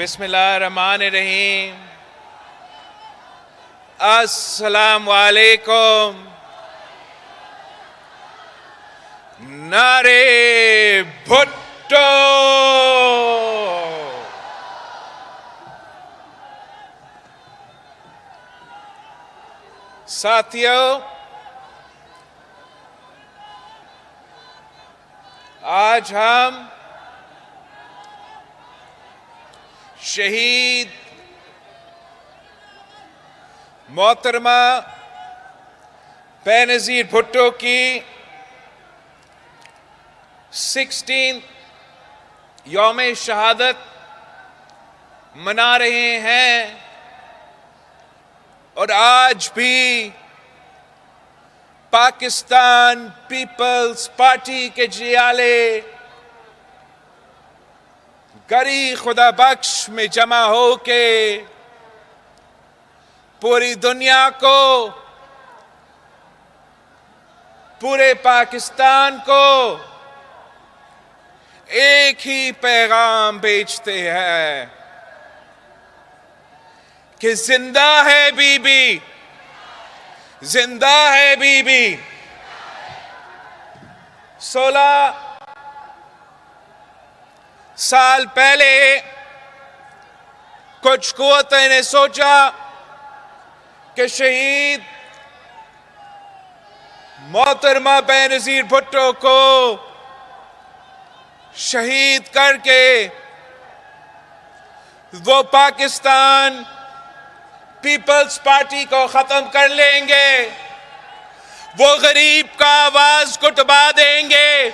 بسم اللہ الرحمن الرحیم۔ السلام علیکم۔ نعرے بھٹو۔ ساتھیو، آج ہم شہید محترمہ بینظیر بھٹو کی 16 یوم شہادت منا رہے ہیں، اور آج بھی پاکستان پیپلز پارٹی کے جیالے گری خدا بخش میں جمع ہو کے پوری دنیا کو، پورے پاکستان کو ایک ہی پیغام بھیجتے ہیں کہ زندہ ہے بی بی، زندہ ہے بی بی۔ 16 سال پہلے کچھ قوتیں نے سوچا کہ شہید محترمہ بینظیر بھٹو کو شہید کر کے وہ پاکستان پیپلز پارٹی کو ختم کر لیں گے، وہ غریب کا آواز کو دبا دیں گے،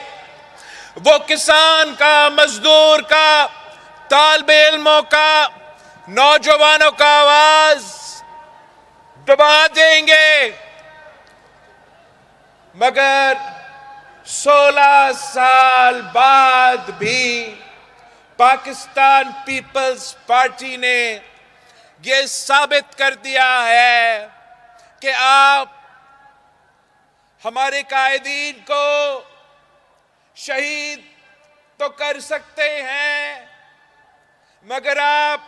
وہ کسان کا، مزدور کا، طالب علموں کا، نوجوانوں کا آواز دبا دیں گے۔ مگر 16 سال بعد بھی پاکستان پیپلز پارٹی نے یہ ثابت کر دیا ہے کہ آپ ہمارے قائدین کو شہید تو کر سکتے ہیں، مگر آپ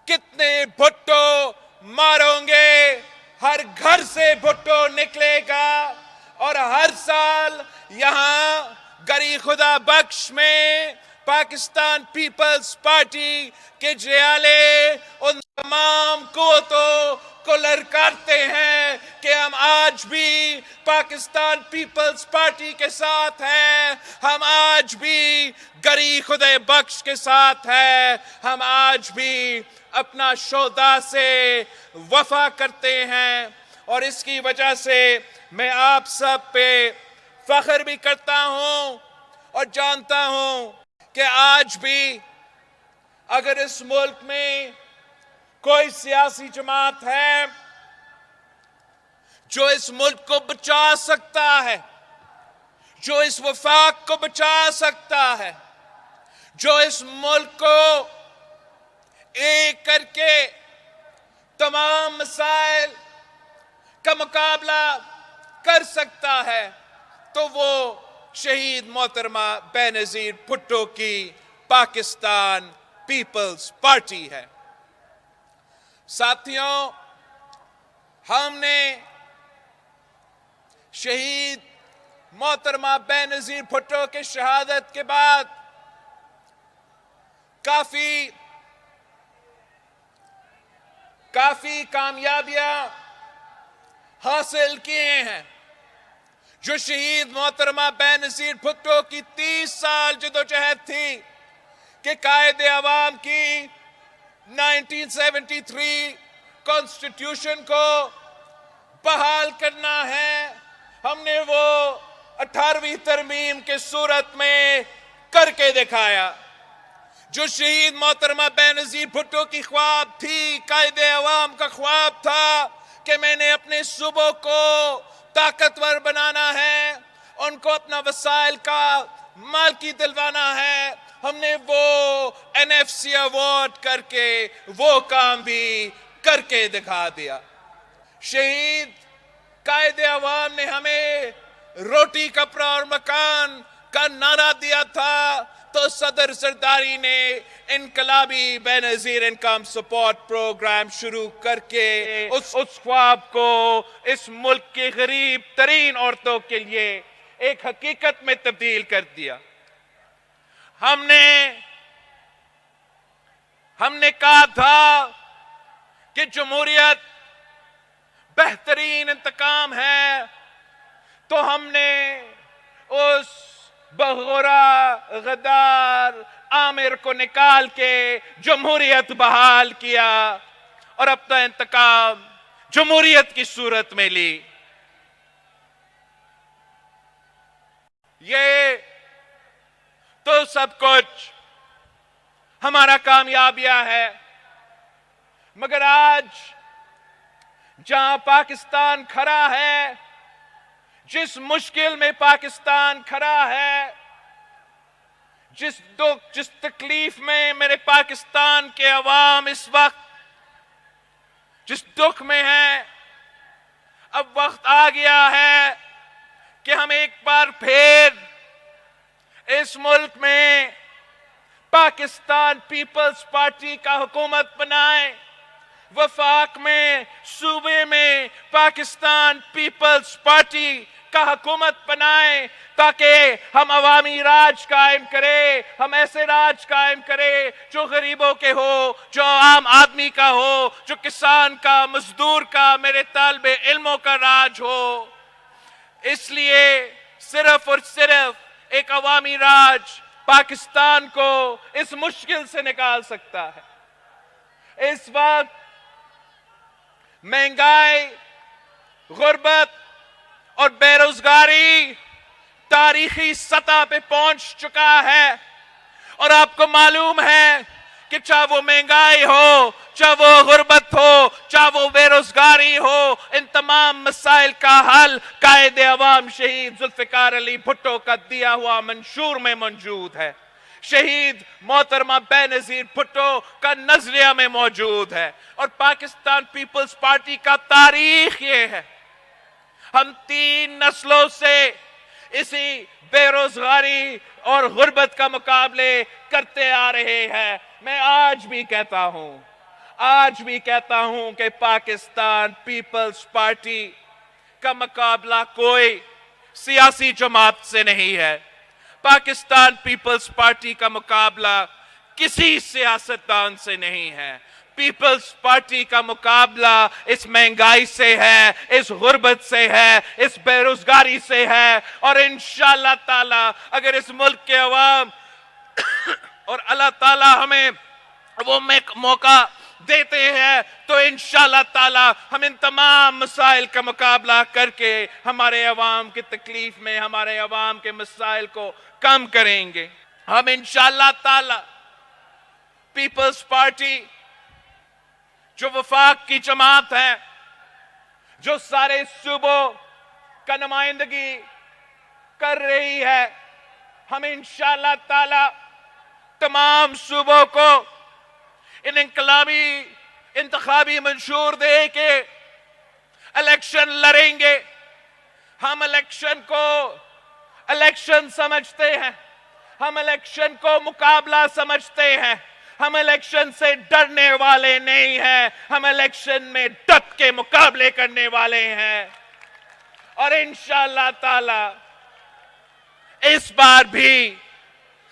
کتنے بھٹو مارو گے؟ ہر گھر سے بھٹو نکلے گا، اور ہر سال یہاں گری خدا بخش میں پاکستان پیپلز پارٹی کے جیالے ان تمام قوتوں کو للکارتے ہیں کہ ہم آج بھی پاکستان پیپلز پارٹی کے ساتھ ہیں، ہم آج بھی گری خدا بخش کے ساتھ ہیں، ہم آج بھی اپنا شہداء سے وفا کرتے ہیں۔ اور اس کی وجہ سے میں آپ سب پہ فخر بھی کرتا ہوں اور جانتا ہوں کہ آج بھی اگر اس ملک میں کوئی سیاسی جماعت ہے جو اس ملک کو بچا سکتا ہے، جو اس وفاق کو بچا سکتا ہے، جو اس ملک کو ایک کر کے تمام مسائل کا مقابلہ کر سکتا ہے، تو وہ شہید محترمہ بینظیر بھٹو کی پاکستان پیپلز پارٹی ہے۔ ساتھیوں، ہم نے شہید محترمہ بینظیر بھٹو کے شہادت کے بعد کافی کامیابیاں حاصل کیے ہیں۔ جو شہید محترمہ بینظیر بھٹو کی 30 سال جدوجہد تھی کہ قائد عوام کی 1973 کانسٹیٹیوشن کو بحال کرنا ہے، ہم نے وہ 18ویں ترمیم کے صورت میں کر کے دکھایا۔ جو شہید محترمہ بینظیر بھٹو کی خواب تھی، قائد عوام کا خواب تھا کہ میں نے اپنے صوبوں کو طاقتور بنانا ہے، ان کو اپنا وسائل کا مالکی دلوانا ہے، ہم نے وہ NFC ایوارڈ کر کے وہ کام بھی کر کے دکھا دیا۔ شہید قائد عوام نے ہمیں روٹی کپڑا اور مکان کا نعرہ دیا تھا تو صدر زرداری نے انقلابی بے نظیر انکم سپورٹ پروگرام شروع کر کے اس خواب کو اس ملک کی غریب ترین عورتوں کے لیے ایک حقیقت میں تبدیل کر دیا۔ ہم نے کہا تھا کہ جمہوریت بہترین انتقام ہے، تو ہم نے اس بغورا غدار عامر کو نکال کے جمہوریت بحال کیا اور اپنا انتقام جمہوریت کی صورت میں لی۔ یہ تو سب کچھ ہمارا کامیابیاں ہے، مگر آج جہاں پاکستان کھڑا ہے، جس مشکل میں پاکستان کھڑا ہے، جس تکلیف میں میرے پاکستان کے عوام اس وقت جس دکھ میں ہیں، اب وقت آ گیا ہے کہ ہم ایک بار پھر اس ملک میں پاکستان پیپلز پارٹی کا حکومت بنائیں، وفاق میں صوبے میں پاکستان پیپلز پارٹی کا حکومت بنائیں، تاکہ ہم عوامی راج قائم کریں، ہم ایسے راج قائم کریں جو غریبوں کے ہو، جو عام آدمی کا ہو، جو کسان کا، مزدور کا، میرے طالب علموں کا راج ہو۔ اس لیے صرف اور صرف ایک عوامی راج پاکستان کو اس مشکل سے نکال سکتا ہے۔ اس وقت مہنگائی، غربت اور بے روزگاری تاریخی سطح پہ پہنچ چکا ہے، اور آپ کو معلوم ہے کہ چاہے وہ مہنگائی ہو، چاہے وہ غربت ہو، چاہے وہ بے روزگاری ہو، ان تمام مسائل کا حل قائد عوام شہید ذوالفقار علی بھٹو کا دیا ہوا منشور میں موجود ہے، شہید محترمہ بے نظیر بھٹو کا نظریہ میں موجود ہے۔ اور پاکستان پیپلز پارٹی کا تاریخ یہ ہے، ہم 3 نسلوں سے اسی بے روزگاری اور غربت کا مقابلے کرتے آ رہے ہیں۔ میں آج بھی کہتا ہوں کہ پاکستان پیپلز پارٹی کا مقابلہ کوئی سیاسی جماعت سے نہیں ہے، پاکستان پیپلز پارٹی کا مقابلہ کسی سیاستدان سے نہیں ہے، پیپلز پارٹی کا مقابلہ اس مہنگائی سے ہے، اس غربت سے ہے، اس بے روزگاری سے ہے، اور انشاءاللہ تعالی اگر اس ملک کے عوام اور اللہ تعالی ہمیں وہ موقع دیتے ہیں تو انشاءاللہ تعالی ہم ان تمام مسائل کا مقابلہ کر کے ہمارے عوام کی تکلیف میں، ہمارے عوام کے مسائل کو کم کریں گے۔ ہم انشاءاللہ تعالی پیپلز پارٹی جو وفاق کی جماعت ہے، جو سارے صوبوں کا نمائندگی کر رہی ہے، ہم انشاءاللہ تعالی تمام صوبوں کو ان انتخابی منشور دے کے الیکشن لڑیں گے۔ ہم الیکشن کو الیکشن سمجھتے ہیں، ہم الیکشن کو مقابلہ سمجھتے ہیں، ہم الیکشن سے ڈرنے والے نہیں ہیں، ہم الیکشن میں ڈٹ کے مقابلے کرنے والے ہیں، اور انشاءاللہ تعالی اس بار بھی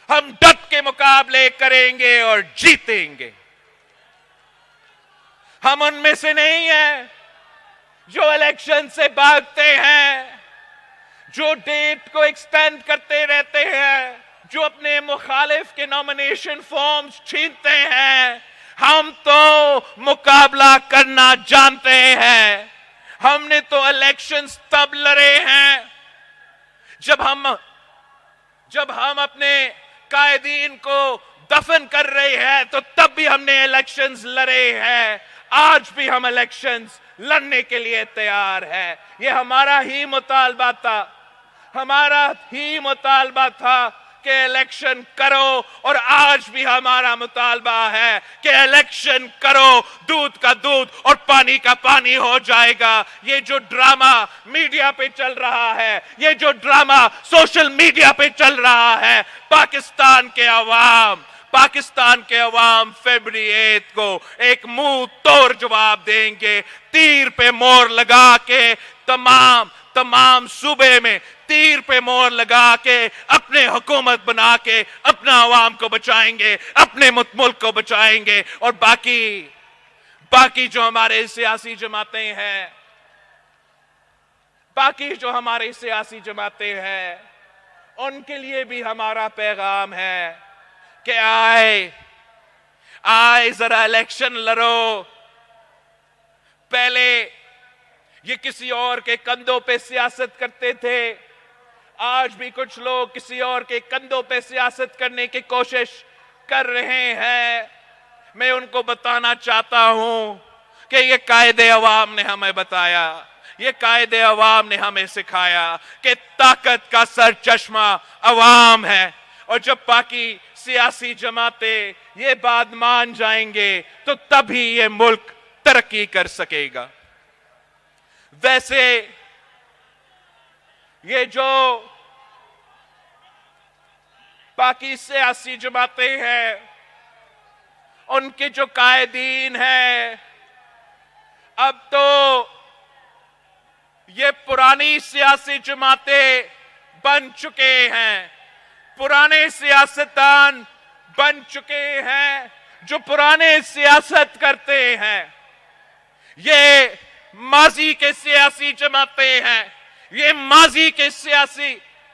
ہم ڈٹ کے مقابلے کریں گے اور جیتیں گے۔ ہم ان میں سے نہیں ہیں جو الیکشن سے بھاگتے ہیں، جو ڈیٹ کو ایکسٹینڈ کرتے رہتے ہیں، جو اپنے مخالف کے نامینیشن فارمز چھینتے ہیں۔ ہم تو مقابلہ کرنا جانتے ہیں، ہم نے تو الیکشنز تب لڑے ہیں جب ہم اپنے قائدین کو دفن کر رہے ہیں، تو تب بھی ہم نے الیکشنز لڑے ہیں، آج بھی ہم الیکشنز لڑنے کے لیے تیار ہیں۔ یہ ہمارا ہی مطالبہ تھا کہ الیکشن کرو، اور آج بھی ہمارا مطالبہ ہے کہ الیکشن کرو، دودھ کا دودھ اور پانی کا پانی ہو جائے گا۔ یہ جو ڈرامہ میڈیا پہ چل رہا ہے، یہ جو ڈرامہ سوشل میڈیا پہ چل رہا ہے، پاکستان کے عوام فیبری 8 کو ایک منہ توڑ جواب دیں گے۔ تیر پہ مور لگا کے تمام صوبے میں تیر پہ مور لگا کے اپنے حکومت بنا کے اپنا عوام کو بچائیں گے، اپنے ملک کو بچائیں گے، اور باقی جو ہمارے سیاسی جماعتیں ہیں ان کے لیے بھی ہمارا پیغام ہے کہ آئے ذرا الیکشن لڑو۔ پہلے یہ کسی اور کے کندھوں پہ سیاست کرتے تھے، آج بھی کچھ لوگ کسی اور کے کندھوں پہ سیاست کرنے کی کوشش کر رہے ہیں۔ میں ان کو بتانا چاہتا ہوں کہ یہ قائد عوام نے ہمیں بتایا، یہ قائد عوام نے ہمیں سکھایا کہ طاقت کا سر چشمہ عوام ہے، اور جب باقی سیاسی جماعتیں یہ بات مان جائیں گے تو تبھی یہ ملک ترقی کر سکے گا۔ ویسے یہ جو باقی سیاسی جماعتیں ہیں، ان کے جو قائدین ہیں، اب تو یہ پرانی سیاسی جماعتیں بن چکے ہیں، پرانے سیاستدان بن چکے ہیں جو پرانے سیاست کرتے ہیں۔ یہ ماضی کے سیاسی جماعتیں ہیں، یہ ماضی کے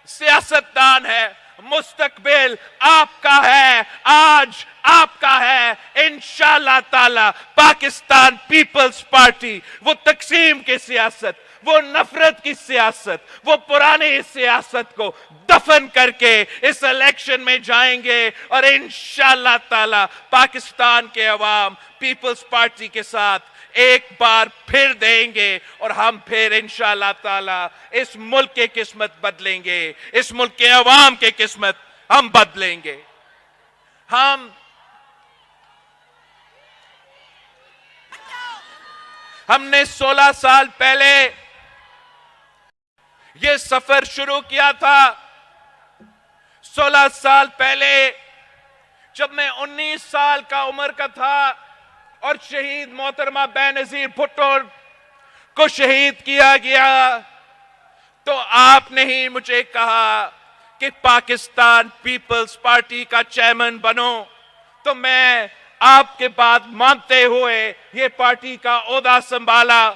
سیاستدان ہیں۔ مستقبل آپ کا ہے، آج آپ کا ہے۔ انشاءاللہ تعالی پاکستان پیپلز پارٹی وہ تقسیم کی سیاست، وہ نفرت کی سیاست، وہ پرانی سیاست کو دفن کر کے اس الیکشن میں جائیں گے، اور انشاءاللہ تعالی پاکستان کے عوام پیپلز پارٹی کے ساتھ ایک بار پھر دیں گے، اور ہم پھر انشاءاللہ تعالی اس ملک کی قسمت بدلیں گے، اس ملک کے عوام کی قسمت ہم بدلیں گے۔ ہم نے 16 سال پہلے یہ سفر شروع کیا تھا۔ 16 سال پہلے جب میں 19 سال کا عمر کا تھا اور شہید محترمہ بے نظیر بھٹو کو شہید کیا گیا، تو آپ نے ہی مجھے کہا کہ پاکستان پیپلز پارٹی کا چیئرمین بنو، تو میں آپ کے بات مانتے ہوئے یہ پارٹی کا عہدہ سنبھالا۔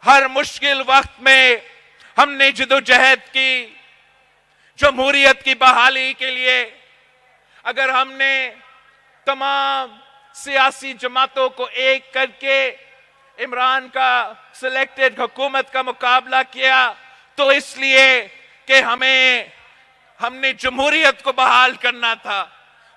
ہر مشکل وقت میں ہم نے جدوجہد کی جمہوریت کی بحالی کے لیے۔ اگر ہم نے تمام سیاسی جماعتوں کو ایک کر کے عمران کا سلیکٹڈ حکومت کا مقابلہ کیا، تو اس لیے کہ ہم نے جمہوریت کو بحال کرنا تھا،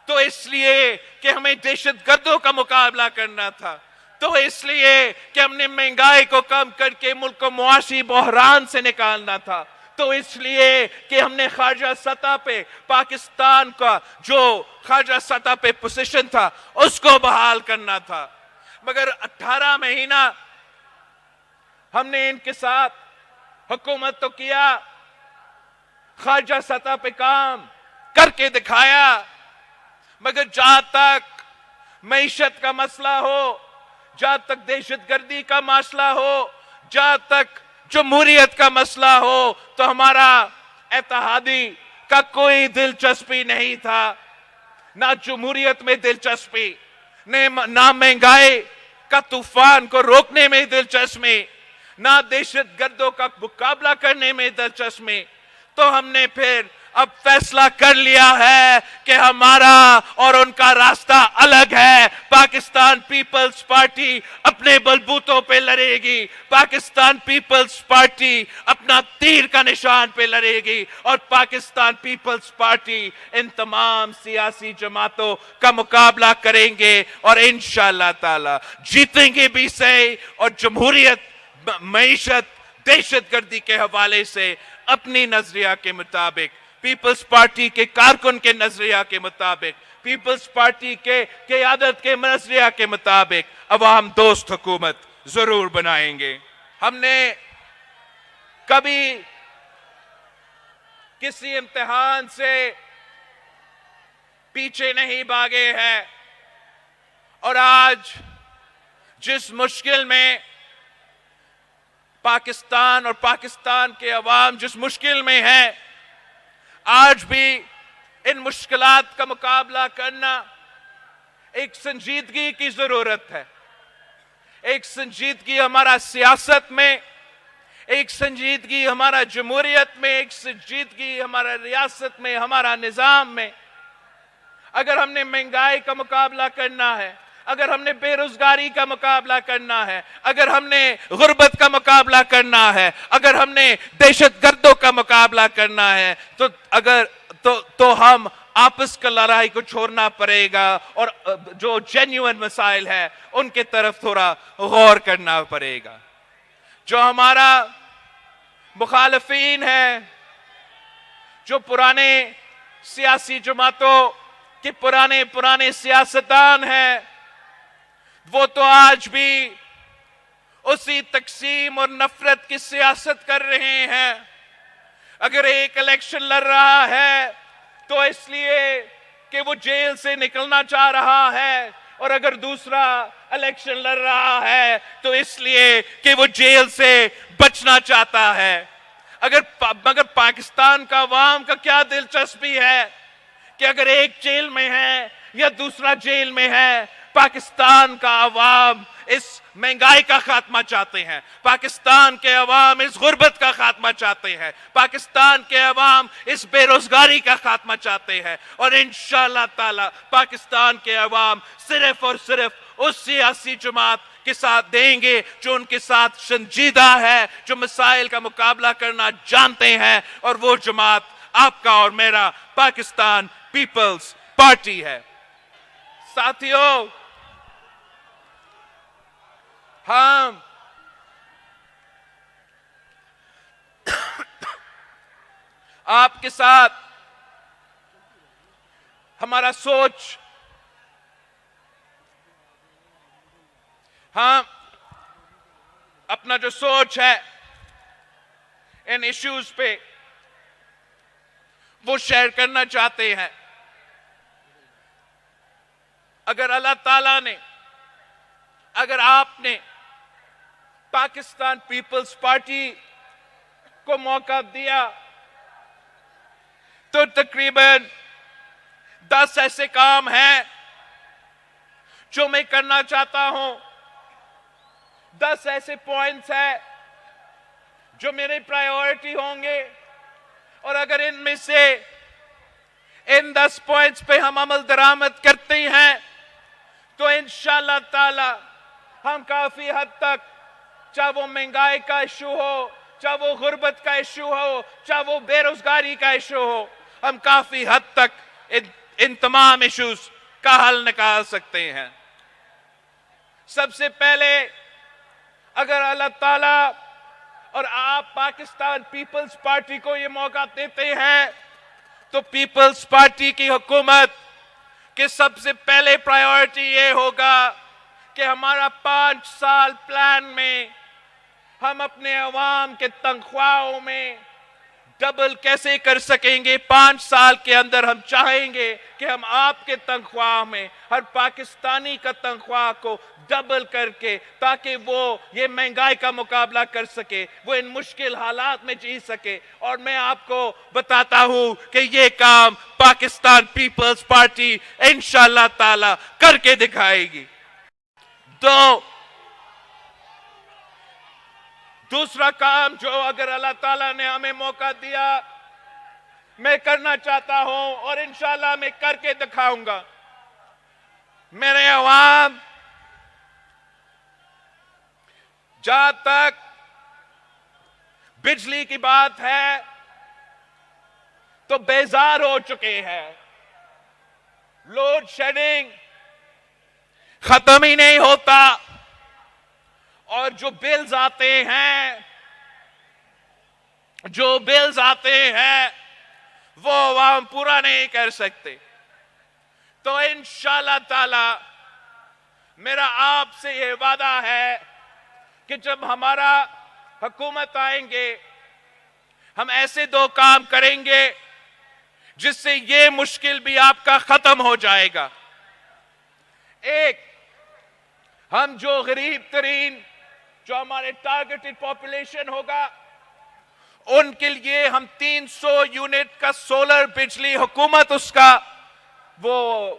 تو اس لیے کہ ہمیں دہشت گردوں کا مقابلہ کرنا تھا، تو اس لیے کہ ہم نے مہنگائی کو کم کر کے ملک کو معاشی بحران سے نکالنا تھا، تو اس لیے کہ ہم نے خارجہ سطح پہ پاکستان کا جو خارجہ سطح پہ پوزیشن تھا اس کو بحال کرنا تھا۔ مگر 18 مہینہ ہم نے ان کے ساتھ حکومت تو کیا، خارجہ سطح پہ کام کر کے دکھایا، مگر جہاں تک معیشت کا مسئلہ ہو، جہاں تک دہشت گردی کا مسئلہ ہو، جہاں تک جمہوریت کا مسئلہ ہو، تو ہمارا اتحادی کا کوئی دلچسپی نہیں تھا، نہ جمہوریت میں دلچسپی، نہ مہنگائی کا طوفان کو روکنے میں دلچسپی، نہ دہشت گردوں کا مقابلہ کرنے میں دلچسپی۔ تو ہم نے پھر اب فیصلہ کر لیا ہے کہ ہمارا اور ان کا راستہ الگ ہے۔ پاکستان پیپلز پارٹی اپنے بلبوتوں پہ لڑے گی، پاکستان پیپلز پارٹی اپنا تیر کا نشان پہ لڑے گی، اور پاکستان پیپلز پارٹی ان تمام سیاسی جماعتوں کا مقابلہ کریں گے، اور انشاءاللہ تعالی جیتیں گے بھی صحیح، اور جمہوریت، معیشت، دہشت گردی کے حوالے سے اپنی نظریہ کے مطابق پیپلز پارٹی کے کارکن کے نظریہ کے مطابق، پیپلز پارٹی کے قیادت کے نظریہ کے مطابق عوام دوست حکومت ضرور بنائیں گے۔ ہم نے کبھی کسی امتحان سے پیچھے نہیں بھاگے ہیں، اور آج جس مشکل میں پاکستان اور پاکستان کے عوام جس مشکل میں ہیں، آج بھی ان مشکلات کا مقابلہ کرنا ایک سنجیدگی کی ضرورت ہے، ایک سنجیدگی ہمارا سیاست میں، ایک سنجیدگی ہمارا جمہوریت میں، ایک سنجیدگی ہمارا ریاست میں، ہمارا نظام میں۔ اگر ہم نے مہنگائی کا مقابلہ کرنا ہے، اگر ہم نے بے روزگاری کا مقابلہ کرنا ہے، اگر ہم نے غربت کا مقابلہ کرنا ہے، اگر ہم نے دہشت گردوں کا مقابلہ کرنا ہے، تو ہم آپس کا لڑائی کو چھوڑنا پڑے گا، اور جو جینیون مسائل ہے ان کے طرف تھوڑا غور کرنا پڑے گا۔ جو ہمارا مخالفین ہے، جو پرانے سیاسی جماعتوں کے پرانے سیاستدان ہیں، وہ تو آج بھی اسی تقسیم اور نفرت کی سیاست کر رہے ہیں۔ اگر ایک الیکشن لڑ رہا ہے تو اس لیے کہ وہ جیل سے نکلنا چاہ رہا ہے، اور اگر دوسرا الیکشن لڑ رہا ہے تو اس لیے کہ وہ جیل سے بچنا چاہتا ہے۔ مگر پاکستان کا عوام کا کیا دلچسپی ہے کہ اگر ایک جیل میں ہے یا دوسرا جیل میں ہے؟ پاکستان کا عوام اس مہنگائی کا خاتمہ چاہتے ہیں، پاکستان کے عوام اس غربت کا خاتمہ چاہتے ہیں، پاکستان کے عوام اس بے روزگاری کا خاتمہ چاہتے ہیں، اور انشاءاللہ تعالی پاکستان کے عوام صرف اور صرف اس سیاسی جماعت کے ساتھ دیں گے جو ان کے ساتھ سنجیدہ ہے، جو مسائل کا مقابلہ کرنا جانتے ہیں، اور وہ جماعت آپ کا اور میرا پاکستان پیپلز پارٹی ہے۔ ساتھیوں، ہم آپ کے ساتھ ہمارا سوچ، ہم اپنا جو سوچ ہے ان ایشوز پہ وہ شیئر کرنا چاہتے ہیں۔ اگر اللہ تعالیٰ نے، اگر آپ نے پاکستان پیپلز پارٹی کو موقع دیا تو تقریباً 10 ایسے کام ہیں جو میں کرنا چاہتا ہوں، 10 ایسے پوائنٹس ہیں جو میرے پرائیورٹی ہوں گے، اور اگر ان میں سے ان 10 پوائنٹس پہ ہم عمل درآمد کرتے ہیں تو انشاءاللہ تعالی ہم کافی حد تک، چاہے وہ مہنگائی کا ایشو ہو، چاہے وہ غربت کا ایشو ہو، چاہے وہ بے روزگاری کا ایشو ہو، ہم کافی حد تک ان تمام ایشوز کا حل نکال سکتے ہیں۔ سب سے پہلے، اگر اللہ تعالیٰ اور آپ پاکستان پیپلز پارٹی کو یہ موقع دیتے ہیں تو پیپلز پارٹی کی حکومت کے سب سے پہلے پرائیورٹی یہ ہوگا کہ ہمارا 5 سال پلان میں ہم اپنے عوام کے تنخواہوں میں ڈبل کیسے کر سکیں گے۔ 5 سال کے اندر ہم چاہیں گے کہ ہم آپ کے تنخواہ میں ہر پاکستانی کا تنخواہ کو ڈبل کر کے، تاکہ وہ یہ مہنگائی کا مقابلہ کر سکے، وہ ان مشکل حالات میں جی سکے۔ اور میں آپ کو بتاتا ہوں کہ یہ کام پاکستان پیپلز پارٹی انشاءاللہ تعالی کر کے دکھائے گی۔ دوسرا کام جو اگر اللہ تعالیٰ نے ہمیں موقع دیا میں کرنا چاہتا ہوں، اور انشاءاللہ میں کر کے دکھاؤں گا، میرے عوام جہاں تک بجلی کی بات ہے تو بیزار ہو چکے ہیں۔ لوڈ شیڈنگ ختم ہی نہیں ہوتا، اور جو بلز آتے ہیں وہ عوام پورا نہیں کر سکتے. تو انشاءاللہ تعالی میرا آپ سے یہ وعدہ ہے کہ جب ہمارا حکومت آئیں گے ہم ایسے 2 کام کریں گے جس سے یہ مشکل بھی آپ کا ختم ہو جائے گا. ایک، ہم جو غریب ترین جو ہمارے ٹارگیٹڈ پاپولیشن ہوگا ان کے لیے ہم 300 یونٹ کا سولر بجلی حکومت اس کا وہ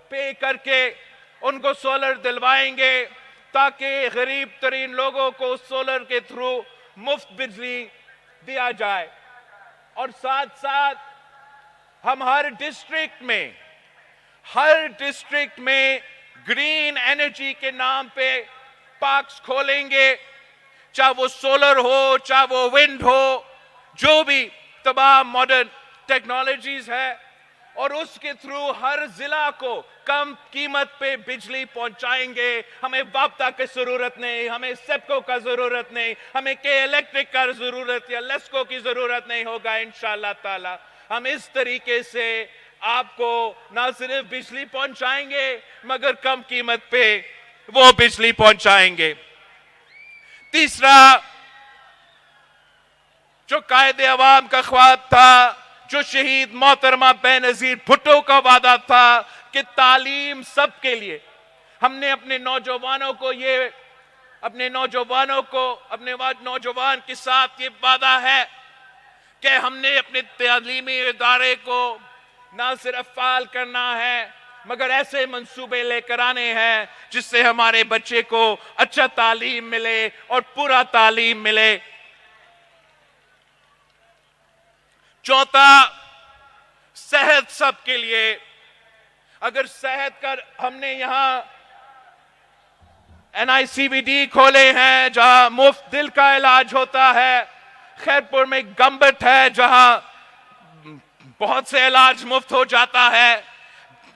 پے کر کے ان کو سولر دلوائیں گے تاکہ غریب ترین لوگوں کو سولر کے تھرو مفت بجلی دیا جائے. اور ساتھ ساتھ ہم ہر ڈسٹرکٹ میں گرین انرجی کے نام پہ پارکس کھولیں گے، چاہے وہ سولر ہو چاہے وہ ونڈ ہو، جو بھی تمام ماڈرن ٹیکنالوجیز ہے، اور اس کے تھرو ہر ضلع کو کم قیمت پہ بجلی پہنچائیں گے. ہمیں وابتا کی ضرورت نہیں، ہمیں سیپکو کا ضرورت نہیں، ہمیں کے الیکٹرک کا ضرورت یا لیسکو کی ضرورت نہیں ہوگا. انشاءاللہ تعالی ہم اس طریقے سے آپ کو نہ صرف بجلی پہنچائیں گے مگر کم قیمت پہ وہ بجلی پہنچائیں گے. تیسرا، جو قائد عوام کا خواب تھا، جو شہید محترمہ بینظیر بھٹو کا وعدہ تھا کہ تعلیم سب کے لیے، ہم نے اپنے نوجوانوں کے ساتھ یہ وعدہ ہے کہ ہم نے اپنے تعلیمی ادارے کو نہ صرف فعال کرنا ہے مگر ایسے منصوبے لے کر آنے ہیں جس سے ہمارے بچے کو اچھا تعلیم ملے اور پورا تعلیم ملے. چوتھا، صحت سب کے لیے. اگر صحت کا ہم نے یہاں NICVD کھولے ہیں جہاں مفت دل کا علاج ہوتا ہے، خیرپور میں گمبٹ ہے جہاں بہت سے علاج مفت ہو جاتا ہے.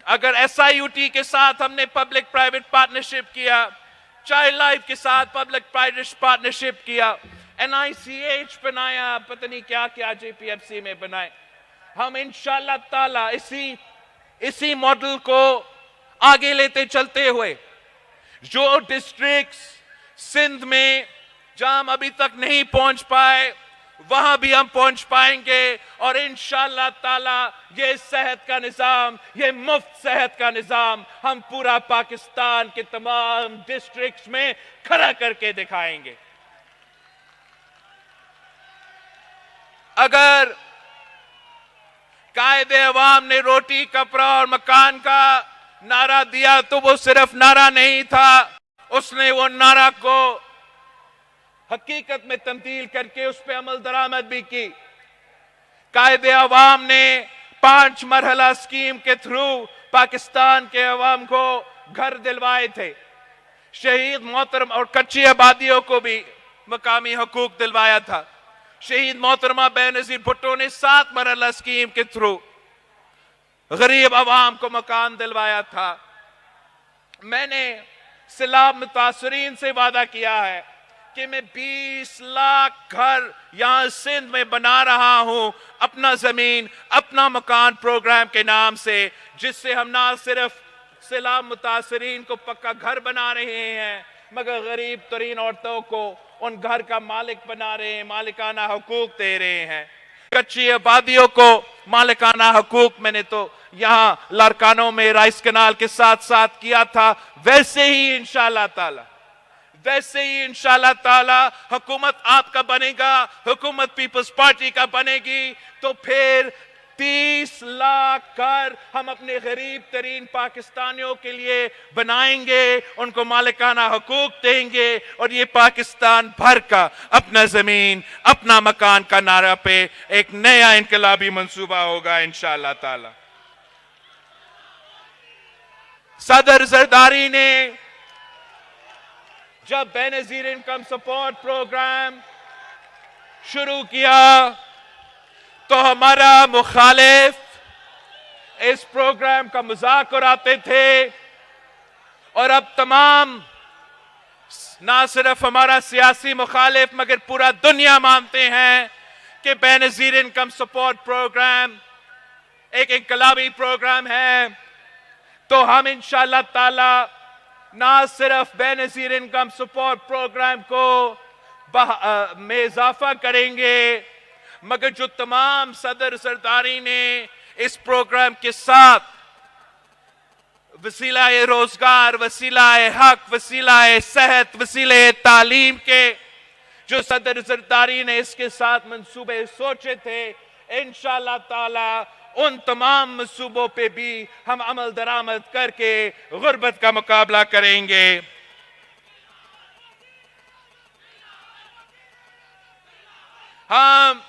اگر SIUT کے ساتھ ہم نے پبلک پرائیویٹ پارٹنرشپ کیا، چائلڈ لائف کے ساتھ پبلک پرائیویٹ پارٹنرشپ کیا، NICH بنایا، پتہ نہیں کیا کیا JPFC میں بنائے، ہم انشاءاللہ تعالی اسی ماڈل کو آگے لیتے چلتے ہوئے جو ڈسٹرکٹس سندھ میں جہاں ہم ابھی تک نہیں پہنچ پائے وہاں بھی ہم پہنچ پائیں گے، اور انشاءاللہ تعالی یہ صحت کا نظام، یہ مفت صحت کا نظام ہم پورا پاکستان کے تمام ڈسٹرکٹس میں کھڑا کر کے دکھائیں گے. اگر قائد عوام نے روٹی، کپڑا اور مکان کا نعرہ دیا تو وہ صرف نعرہ نہیں تھا، اس نے وہ نعرہ کو حقیقت میں تبدیل کر کے اس پہ عمل درآمد بھی کی. قائد عوام نے 5 مرحلہ اسکیم کے تھرو پاکستان کے عوام کو گھر دلوائے تھے. شہید محترم اور کچی آبادیوں کو بھی مقامی حقوق دلوایا تھا. شہید محترمہ بینظیر بھٹو نے 7 مرحلہ اسکیم کے تھرو غریب عوام کو مکان دلوایا تھا. میں نے سیلاب متاثرین سے وعدہ کیا ہے کہ میں 20 لاکھ گھر یہاں سندھ میں بنا رہا ہوں، اپنا زمین اپنا مکان پروگرام کے نام سے، جس سے ہم نہ صرف سیلاب متاثرین کو پکا گھر بنا رہے ہیں مگر غریب ترین عورتوں کو ان گھر کا مالک بنا رہے ہیں، مالکانہ حقوق دے رہے ہیں. کچی آبادیوں کو مالکانہ حقوق میں نے تو یہاں لارکانوں میں رائس کنال کے ساتھ ساتھ کیا تھا. ویسے ہی انشاءاللہ تعالی حکومت آپ کا بنے گا، حکومت پیپلز پارٹی کا بنے گی تو پھر 30 لاکھ گھر ہم اپنے غریب ترین پاکستانیوں کے لیے بنائیں گے، ان کو مالکانہ حقوق دیں گے، اور یہ پاکستان بھر کا اپنا زمین اپنا مکان کا نعرہ پہ ایک نیا انقلابی منصوبہ ہوگا انشاءاللہ تعالی. صدر زرداری نے جب بینظیر انکم سپورٹ پروگرام شروع کیا تو ہمارا مخالف اس پروگرام کا مذاق اڑاتے تھے، اور اب تمام نہ صرف ہمارا سیاسی مخالف مگر پورا دنیا مانتے ہیں کہ بینظیر انکم سپورٹ پروگرام ایک انقلابی پروگرام ہے. تو ہم انشاءاللہ تعالی نہ صرف بے نظیر انکم سپورٹ پروگرام کو میں اضافہ کریں گے مگر جو تمام صدر سرداری نے اس پروگرام کے ساتھ وسیلہ روزگار، وسیلہ حق، وسیلہ صحت، وسیلہ تعلیم کے جو صدر سرداری نے اس کے ساتھ منصوبے سوچے تھے، انشاءاللہ تعالی ان تمام منصوبوں پہ بھی ہم عمل درآمد کر کے غربت کا مقابلہ کریں گے. ہم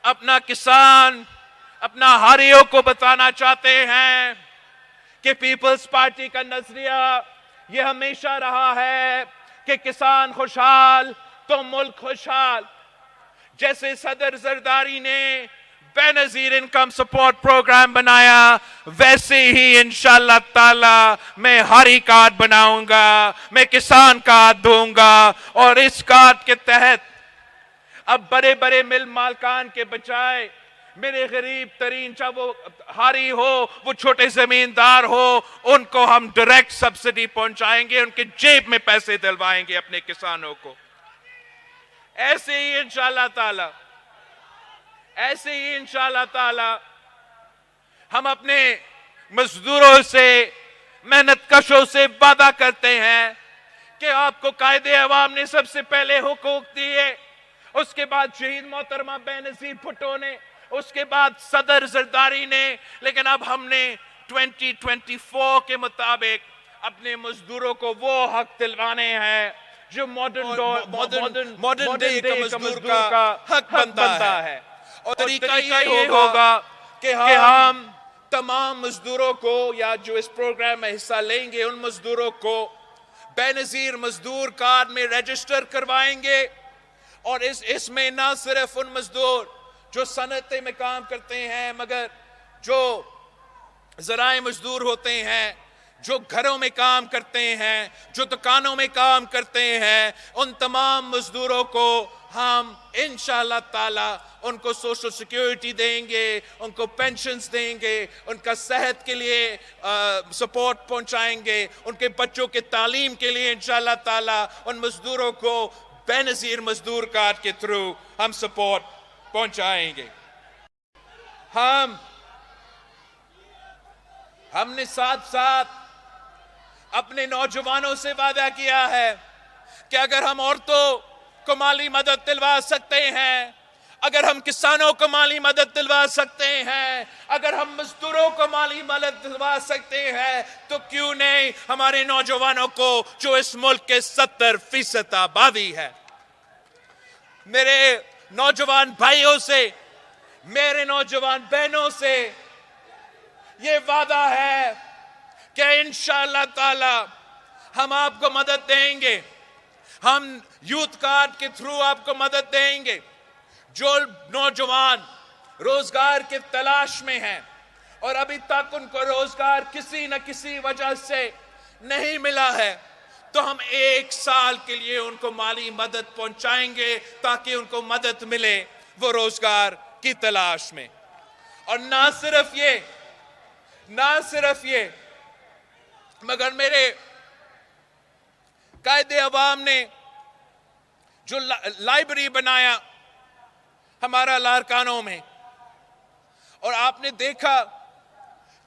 اپنا کسان، اپنا ہاریوں کو بتانا چاہتے ہیں کہ پیپلز پارٹی کا نظریہ یہ ہمیشہ رہا ہے کہ کسان خوشحال تو ملک خوشحال. جیسے صدر زرداری نے بے نظیر انکم سپورٹ پروگرام بنایا، ویسے ہی انشاءاللہ تعالی میں ہاری کارڈ بناؤں گا، میں کسان کارڈ دوں گا، اور اس کارڈ کے تحت اب بڑے بڑے مل مالکان کے بجائے میرے غریب ترین، چاہے وہ ہاری ہو، وہ چھوٹے زمیندار ہو، ان کو ہم ڈائریکٹ سبسڈی پہنچائیں گے، ان کے جیب میں پیسے دلوائیں گے اپنے کسانوں کو. ایسے ہی انشاءاللہ تعالی ہم اپنے مزدوروں سے، محنت کشوں سے وعدہ کرتے ہیں کہ آپ کو قائد عوام نے سب سے پہلے حقوق دیے، اس کے بعد شہید محترمہ بے نظیر بھٹو نے، اس کے بعد صدر زرداری نے، لیکن اب ہم نے 2024 کے مطابق اپنے مزدوروں کو وہ حق دلوانے ہیں جو ماڈرن ڈے کا مزدور کا حق بنتا ہے. اور طریقہ یہ ہوگا کہ ہم تمام مزدوروں کو، یا جو اس پروگرام میں حصہ لیں گے ان مزدوروں کو بے نظیر مزدور کارڈ میں رجسٹر کروائیں گے. اور اس میں نہ صرف ان مزدور جو صنعتیں میں کام کرتے ہیں، مگر جو ذرائع مزدور ہوتے ہیں، جو گھروں میں کام کرتے ہیں، جو دکانوں میں کام کرتے ہیں، ان تمام مزدوروں کو ہم انشاءاللہ تعالی ان کو سوشل سیکیورٹی دیں گے، ان کو پینشنز دیں گے، ان کا صحت کے لیے سپورٹ پہنچائیں گے، ان کے بچوں کے تعلیم کے لیے انشاءاللہ تعالی ان مزدوروں کو بے نظیر مزدور کارڈ کے تھرو ہم سپورٹ پہنچائیں گے. ہم نے ساتھ ساتھ اپنے نوجوانوں سے وعدہ کیا ہے کہ اگر ہم عورتوں کو مالی مدد دلوا سکتے ہیں، اگر ہم کسانوں کو مالی مدد دلوا سکتے ہیں، اگر ہم مزدوروں کو مالی مدد دلوا سکتے ہیں، تو کیوں نہیں ہمارے نوجوانوں کو جو اس ملک کے 70% آبادی ہے. میرے نوجوان بھائیوں سے، میرے نوجوان بہنوں سے یہ وعدہ ہے کہ انشاءاللہ تعالی ہم آپ کو مدد دیں گے. ہم یوتھ کارڈ کے تھرو آپ کو مدد دیں گے. جو نوجوان روزگار کے تلاش میں ہیں اور ابھی تک ان کو روزگار کسی نہ کسی وجہ سے نہیں ملا ہے، تو ہم 1 سال کے لیے ان کو مالی مدد پہنچائیں گے تاکہ ان کو مدد ملے وہ روزگار کی تلاش میں. اور نہ صرف یہ مگر میرے قائد عوام نے جو لائبریری بنایا ہمارا لاڑکانوں میں، اور آپ نے دیکھا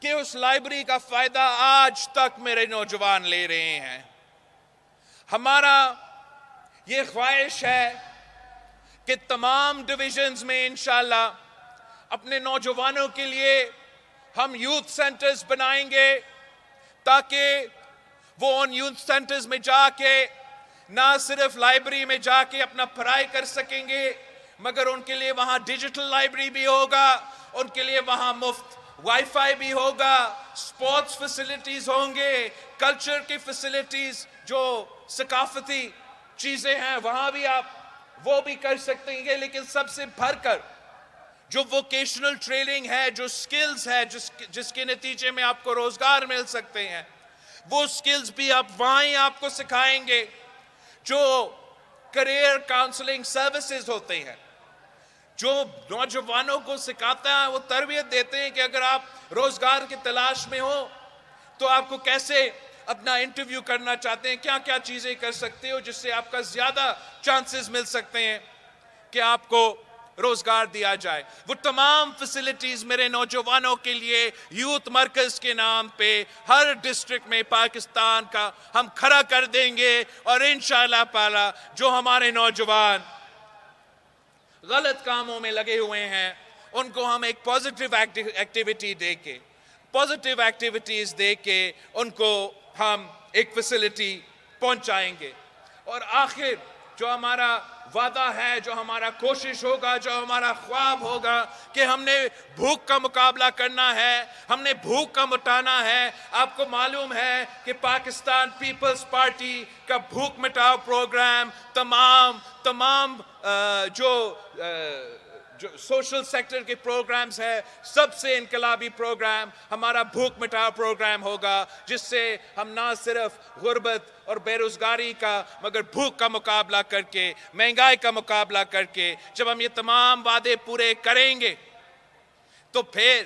کہ اس لائبریری کا فائدہ آج تک میرے نوجوان لے رہے ہیں. ہمارا یہ خواہش ہے کہ تمام ڈویژنز میں انشاءاللہ اپنے نوجوانوں کے لیے ہم یوتھ سینٹرز بنائیں گے تاکہ وہ ان یوتھ سینٹرز میں جا کے نہ صرف لائبریری میں جا کے اپنا پڑھائی کر سکیں گے، مگر ان کے لیے وہاں ڈیجیٹل لائبریری بھی ہوگا، ان کے لیے وہاں مفت وائی فائی بھی ہوگا، سپورٹس فیسلٹیز ہوں گے، کلچر کی فیسلٹیز، جو ثقافتی چیزیں ہیں وہاں بھی آپ وہ بھی کر سکتے ہیں. لیکن سب سے بڑھ کر جو ووکیشنل ٹریننگ ہے، جو سکلز ہے جس کے نتیجے میں آپ کو روزگار مل سکتے ہیں، وہ سکلز بھی آپ وہاں ہی آپ کو سکھائیں گے. جو کریئر کاؤنسلنگ سروسز ہوتے ہیں، جو نوجوانوں کو سکھاتا ہے، وہ تربیت دیتے ہیں کہ اگر آپ روزگار کی تلاش میں ہو تو آپ کو کیسے اپنا انٹرویو کرنا چاہتے ہیں، کیا کیا چیزیں کر سکتے ہو جس سے آپ کا زیادہ چانسز مل سکتے ہیں کہ آپ کو روزگار دیا جائے۔ وہ تمام فیسلٹیز میرے نوجوانوں کے لیے یوتھ مرکز کے نام پہ ہر ڈسٹرکٹ میں پاکستان کا ہم کھڑا کر دیں گے، اور انشاءاللہ تعالی جو ہمارے نوجوان غلط کاموں میں لگے ہوئے ہیں ان کو ہم ایک پازیٹیو ایکٹیویٹی دے کے، پازیٹیو ایکٹیویٹیز دے کے ان کو ہم ایک فیسلٹی پہنچائیں گے۔ اور آخر جو ہمارا وعدہ ہے، جو ہمارا کوشش ہوگا، جو ہمارا خواب ہوگا کہ ہم نے بھوک کا مقابلہ کرنا ہے، ہم نے بھوک کا مٹانا ہے۔ آپ کو معلوم ہے کہ پاکستان پیپلز پارٹی کا بھوک مٹاؤ پروگرام تمام جو سوشل سیکٹر کے پروگرامز ہیں، سب سے انقلابی پروگرام ہمارا بھوک مٹاؤ پروگرام ہوگا، جس سے ہم نہ صرف غربت اور بے روزگاری کا مگر بھوک کا مقابلہ کر کے، مہنگائی کا مقابلہ کر کے، جب ہم یہ تمام وعدے پورے کریں گے تو پھر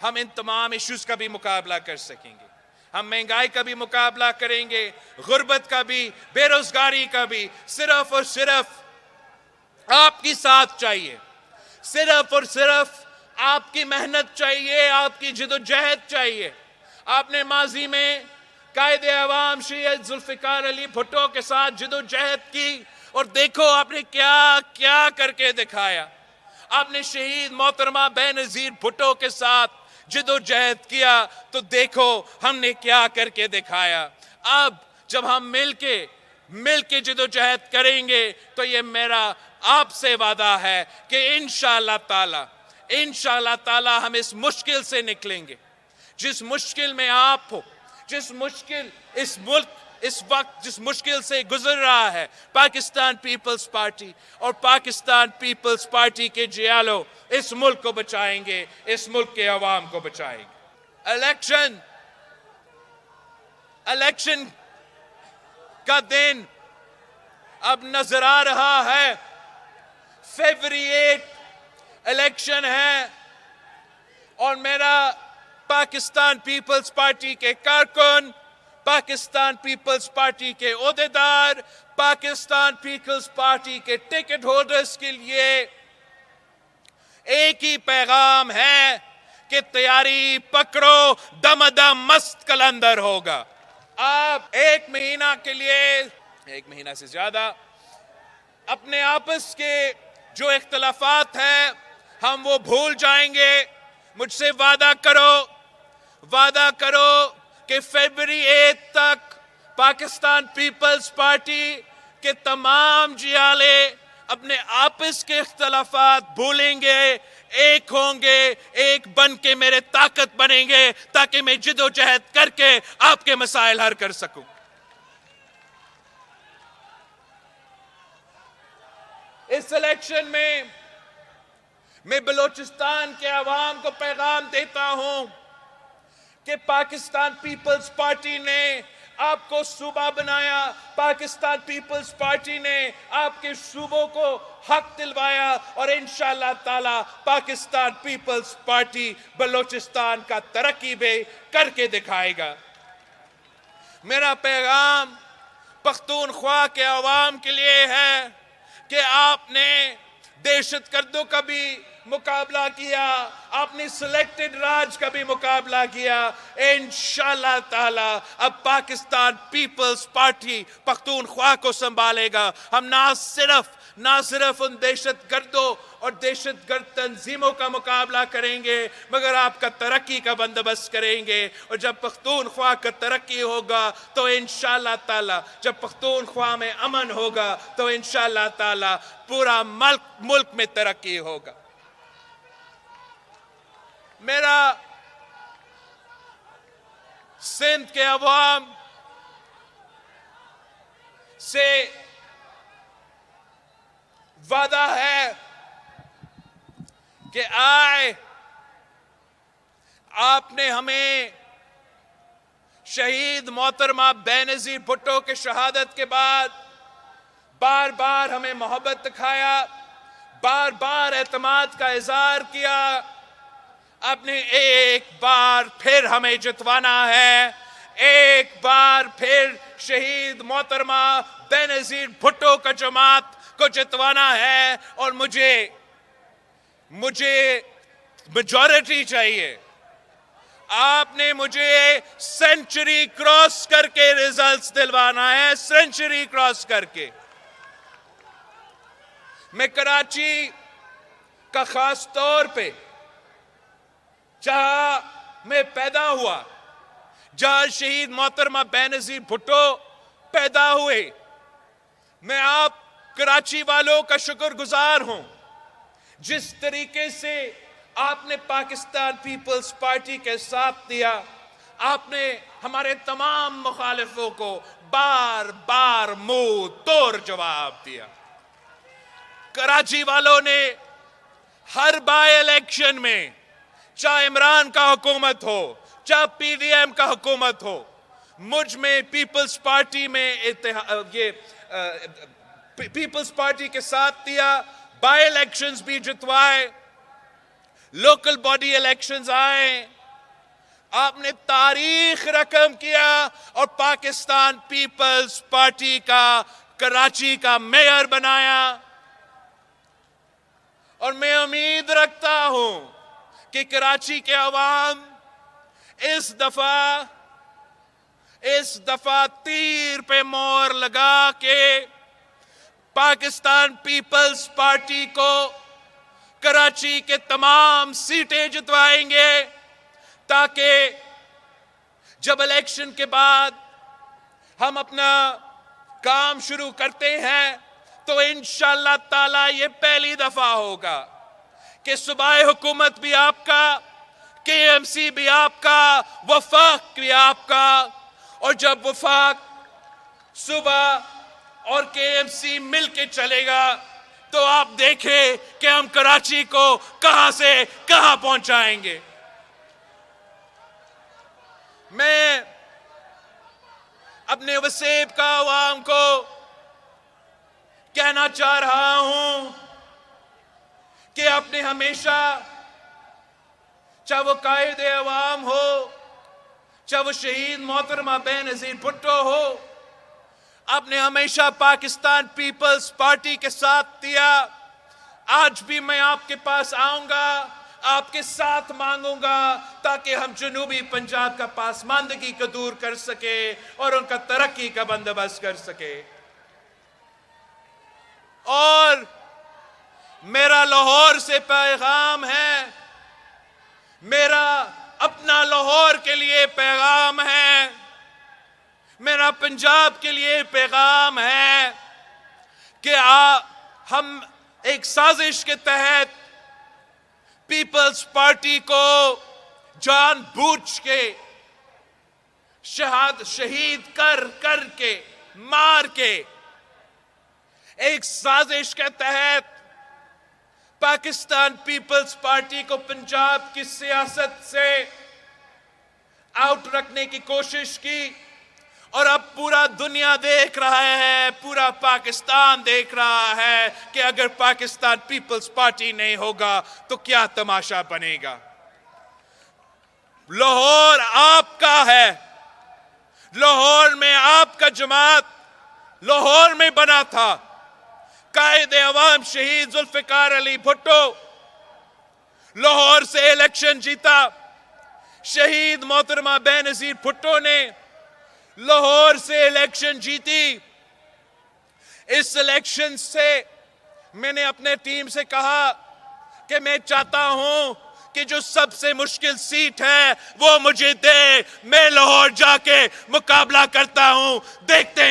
ہم ان تمام ایشوز کا بھی مقابلہ کر سکیں گے۔ ہم مہنگائی کا بھی مقابلہ کریں گے، غربت کا بھی، بے روزگاری کا بھی۔ صرف اور صرف آپ کی ساتھ چاہیے، صرف اور صرف آپ کی محنت چاہیے، آپ کی جدوجہد چاہیے۔ آپ نے ماضی میں قائد عوام سید ذوالفقار علی بھٹو کے ساتھ جدوجہد کی، اور دیکھو آپ نے کیا کیا کر کے دکھایا۔ آپ نے شہید محترمہ بے نظیر بھٹو کے ساتھ جدوجہد کیا تو دیکھو ہم نے کیا کر کے دکھایا۔ اب جب ہم مل کے جدوجہد کریں گے تو یہ میرا آپ سے وعدہ ہے کہ انشاءاللہ تعالی ہم اس مشکل سے نکلیں گے۔ جس مشکل میں آپ ہو، جس مشکل اس ملک اس وقت جس مشکل سے گزر رہا ہے، پاکستان پیپلز پارٹی اور پاکستان پیپلز پارٹی کے جیالو اس ملک کو بچائیں گے، اس ملک کے عوام کو بچائیں گے۔ الیکشن کا دن اب نظر آ رہا ہے۔ فیبری 8 الیکشن ہے، اور میرا پاکستان پیپلز پارٹی کے کارکن، پاکستان پیپلز پارٹی کے عہدیدار، پاکستان پیپلز پارٹی کے ٹکٹ ہولڈرز کے لیے ایک ہی پیغام ہے کہ تیاری پکڑو، دم دم مست کلندر ہوگا۔ آپ ایک مہینہ سے زیادہ اپنے آپس کے جو اختلافات ہیں ہم وہ بھول جائیں گے۔ مجھ سے وعدہ کرو کہ فیبری 8 تک پاکستان پیپلز پارٹی کے تمام جیالے اپنے آپس کے اختلافات بھولیں گے، ایک ہوں گے، ایک بن کے میرے طاقت بنیں گے تاکہ میں جدوجہد کر کے آپ کے مسائل حل کر سکوں۔ اس الیکشن میں بلوچستان کے عوام کو پیغام دیتا ہوں کہ پاکستان پیپلز پارٹی نے آپ کو صوبہ بنایا، پاکستان پیپلز پارٹی نے آپ کے صوبوں کو حق دلوایا، اور انشاءاللہ تعالی پاکستان پیپلز پارٹی بلوچستان کا ترقی بھی کر کے دکھائے گا۔ میرا پیغام پختونخوا کے عوام کے لیے ہے کہ آپ نے دہشت گردوں کا بھی مقابلہ کیا، آپ نے سلیکٹڈ راج کا بھی مقابلہ کیا۔ انشاءاللہ تعالی اب پاکستان پیپلز پارٹی پختونخوا کو سنبھالے گا۔ ہم نہ صرف ان دہشت گردوں اور دہشت گرد تنظیموں کا مقابلہ کریں گے مگر آپ کا ترقی کا بندوبست کریں گے، اور جب پختونخوا کا ترقی ہوگا تو انشاءاللہ تعالی جب پختونخوا میں امن ہوگا تو انشاءاللہ تعالی پورا ملک میں ترقی ہوگا۔ میرا سندھ کے عوام سے وعدہ ہے کہ آپ نے ہمیں شہید محترمہ بے نظیر بھٹو کے شہادت کے بعد بار بار ہمیں محبت دکھایا، بار بار اعتماد کا اظہار کیا. آپ نے ایک بار پھر ہمیں جتوانا ہے, ایک بار پھر شہید محترمہ بے نظیر بھٹو کا جماعت کو جتوانا ہے, اور مجھے میجورٹی چاہیے. آپ نے مجھے سینچری کراس کر کے ریزلٹس دلوانا ہے, سینچری کراس کر کے. میں کراچی کا خاص طور پہ, جہاں میں پیدا ہوا, جہاں شہید محترمہ بے نظیر بھٹو پیدا ہوئے, میں آپ کراچی والوں کا شکر گزار ہوں. جس طریقے سے آپ نے پاکستان پیپلز پارٹی کے ساتھ دیا, آپ نے ہمارے تمام مخالفوں کو بار بار منہ توڑ جواب دیا. کراچی والوں نے ہر بائی الیکشن میں, چاہے عمران کا حکومت ہو, چاہے پی ڈی ایم کا حکومت ہو, مجھ میں پیپلز پارٹی میں پیپلز پارٹی کے ساتھ دیا. بائی الیکشنز بھی جتوائے, لوکل باڈی الیکشنز آئے, آپ نے تاریخ رقم کیا اور پاکستان پیپلز پارٹی کا کراچی کا میئر بنایا. اور میں امید رکھتا ہوں کہ کراچی کے عوام اس دفعہ تیر پہ مور لگا کے پاکستان پیپلز پارٹی کو کراچی کے تمام سیٹیں جتوائیں گے, تاکہ جب الیکشن کے بعد ہم اپنا کام شروع کرتے ہیں تو انشاءاللہ تعالی یہ پہلی دفعہ ہوگا کہ صوبائی حکومت بھی آپ کا, کے ایم سی بھی آپ کا, وفاق بھی آپ کا. اور جب وفاق, صوبہ اور کے ایم سی مل کے چلے گا تو آپ دیکھیں کہ ہم کراچی کو کہاں سے کہاں پہنچائیں گے. میں اپنے وسیب کا عوام کو کہنا چاہ رہا ہوں کہ آپ نے ہمیشہ, چاہے وہ قائد عوام ہو, چاہے وہ شہید محترمہ بے نظیر بھٹو ہو, آپ نے ہمیشہ پاکستان پیپلز پارٹی کے ساتھ دیا. آج بھی میں آپ کے پاس آؤں گا, آپ کے ساتھ مانگوں گا, تاکہ ہم جنوبی پنجاب کا پاسماندگی کو دور کر سکے اور ان کا ترقی کا بندوبست کر سکے. اور میرا لاہور سے پیغام ہے, میرا اپنا لاہور کے لیے پیغام ہے, میرا پنجاب کے لیے پیغام ہے کہ ہم ایک سازش کے تحت پیپلز پارٹی کو جان بوجھ کے شہید کر کے مار کے, ایک سازش کے تحت پاکستان پیپلز پارٹی کو پنجاب کی سیاست سے آؤٹ رکھنے کی کوشش کی. اور اب پورا دنیا دیکھ رہا ہے, پورا پاکستان دیکھ رہا ہے کہ اگر پاکستان پیپلز پارٹی نہیں ہوگا تو کیا تماشا بنے گا. لاہور آپ کا ہے, لاہور میں آپ کا جماعت لاہور میں بنا تھا. قائد عوام شہید ذوالفقار علی بھٹو لاہور سے الیکشن جیتا. شہید محترمہ بے نظیر بھٹو نے لاہور سے الیکشن جیتی. اس الیکشن سے میں نے اپنے ٹیم سے کہا کہ میں چاہتا ہوں کہ جو سب سے مشکل سیٹ ہے وہ مجھے دے, میں لاہور جا کے مقابلہ کرتا ہوں. دیکھتے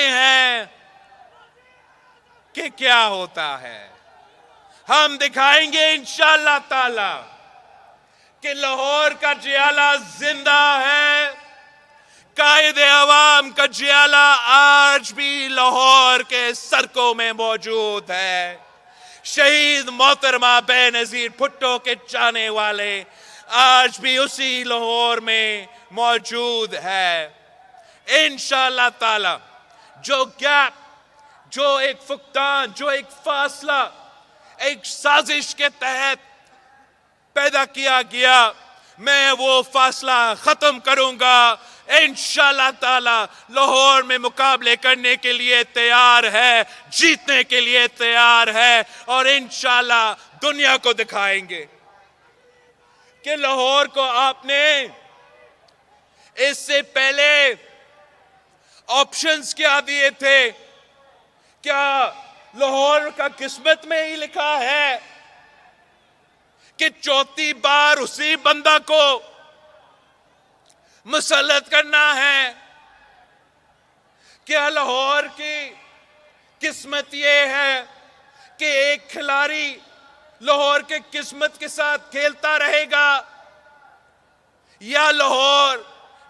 ہیں کہ کیا ہوتا ہے. ہم دکھائیں گے انشاءاللہ تعالی کہ لاہور کا جیالہ زندہ ہے. قائد عوام کا جیالہ آج بھی لاہور کے سڑکوں میں موجود ہے. شہید محترمہ بے نظیر بھٹو کے چاہنے والے آج بھی اسی لاہور میں موجود ہے. انشاءاللہ تعالی جو گیپ جو ایک فقدان، جو ایک فاصلہ ایک سازش کے تحت پیدا کیا گیا، میں وہ فاصلہ ختم کروں گا۔ انشاءاللہ تعالی لاہور میں مقابلے کرنے کے لیے تیار ہے، جیتنے کے لیے تیار ہے، اور انشاءاللہ دنیا کو دکھائیں گے کہ لاہور کو آپ نے اس سے پہلے آپشنز کیا دیے تھے؟ کیا لاہور کا قسمت میں ہی لکھا ہے کہ چوتھی بار اسی بندہ کو مسلط کرنا ہے؟ کیا لاہور کی قسمت یہ ہے کہ ایک کھلاڑی لاہور کے قسمت کے ساتھ کھیلتا رہے گا، یا لاہور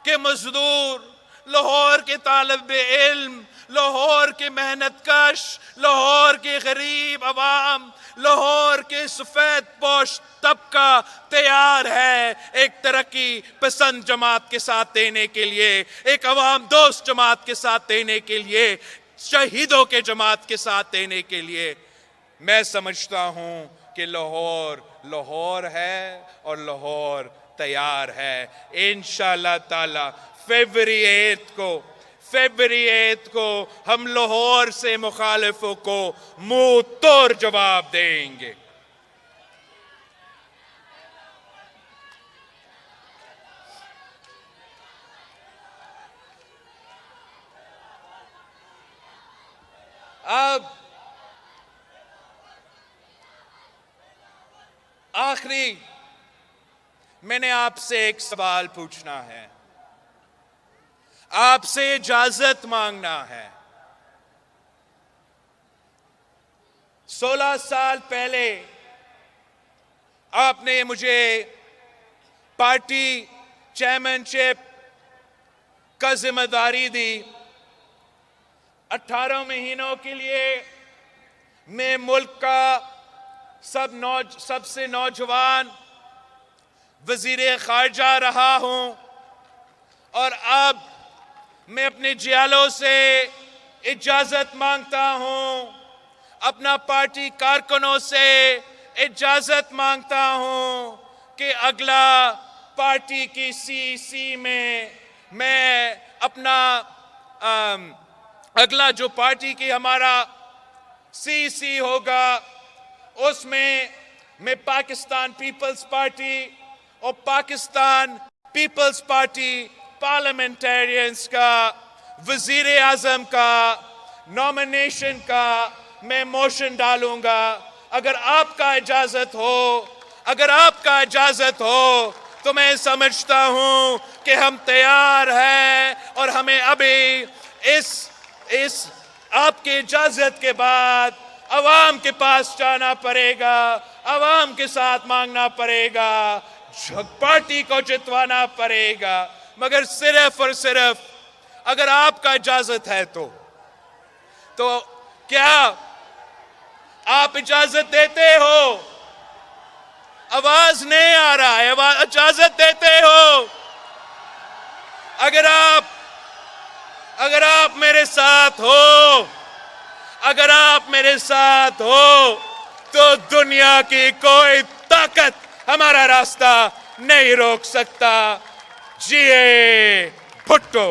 کے مزدور، لاہور کے طالب علم، لاہور کے محنت کش، لاہور کے غریب عوام، لاہور کے سفید پوش طبقہ تیار ہے ایک ترقی پسند جماعت کے ساتھ دینے کے لیے، ایک عوام دوست جماعت کے ساتھ دینے کے لیے، شہیدوں کے جماعت کے ساتھ دینے کے لیے؟ میں سمجھتا ہوں کہ لاہور ہے اور لاہور تیار ہے۔ انشاءاللہ تعالی فیبری 8 کو ہم لاہور سے مخالفوں کو منہ توڑ جواب دیں گے۔ اب آخری میں نے آپ سے ایک سوال پوچھنا ہے، آپ سے اجازت مانگنا ہے۔ 16 سال پہلے آپ نے مجھے پارٹی چیئرمین شپ کا ذمہ داری دی۔ 18 مہینوں کے لیے میں ملک کا سب سے نوجوان وزیر خارجہ رہا ہوں، اور اب میں اپنے جیالوں سے اجازت مانگتا ہوں، اپنا پارٹی کارکنوں سے اجازت مانگتا ہوں کہ اگلا پارٹی کی سی میں اپنا اگلا جو پارٹی کی ہمارا سی ہوگا، اس میں پاکستان پیپلز پارٹی اور پاکستان پیپلز پارٹی پارلیمنٹیرینز کا وزیر اعظم کا نومینیشن کا میں موشن ڈالوں گا۔ اگر آپ کا اجازت ہو تو میں سمجھتا ہوں کہ ہم تیار ہیں، اور ہمیں ابھی اس آپ کی اجازت کے بعد عوام کے پاس جانا پڑے گا، عوام کے ساتھ مانگنا پڑے گا، پارٹی کو جتوانا پڑے گا، مگر صرف اور صرف اگر آپ کا اجازت ہے تو کیا آپ اجازت دیتے ہو؟ آواز نہیں آ رہا ہے، اجازت دیتے ہو؟ اگر آپ میرے ساتھ ہو تو دنیا کی کوئی طاقت ہمارا راستہ نہیں روک سکتا۔ جیے بھٹو۔